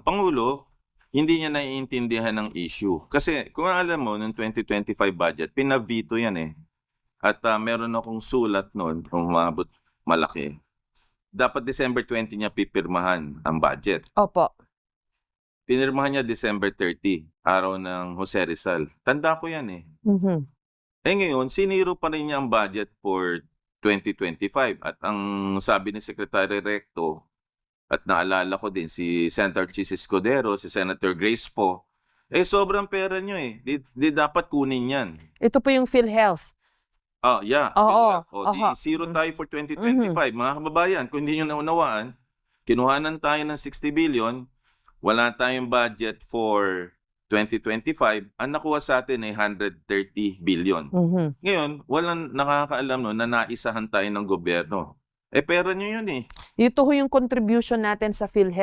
Pangulo, hindi niya naiintindihan ng issue. Kasi kung alam mo, noong 2025 budget, pinavito yan eh. At meron akong sulat noon, kung umabot malaki. Dapat December 20 niya pipirmahan ang budget. Opo. Pinirmahan niya December 30, araw ng Jose Rizal. Tanda ko yan eh. Mhm. Eh ngayon, siniro pa rin niya ang budget for 2025. At ang sabi ni Secretary Recto, at naalala ko din si Senator Chis Escudero, si Senator Grace Poe, sobrang pera nyo eh. Di dapat kunin yan. Ito po yung PhilHealth. Yeah. Oo. Di zero tayo for 2025. Mga kababayan, kung hindi nyo naunawaan, kinuhanan tayo ng 60 billion, wala tayong budget for 2025, ang nakuha sa atin ay 130 billion. Mhm. Ngayon, walang nakakaalam no, na naisahan tayo ng gobyerno. Pera nyo yun eh. Ito ho yung contribution natin sa PhilHealth.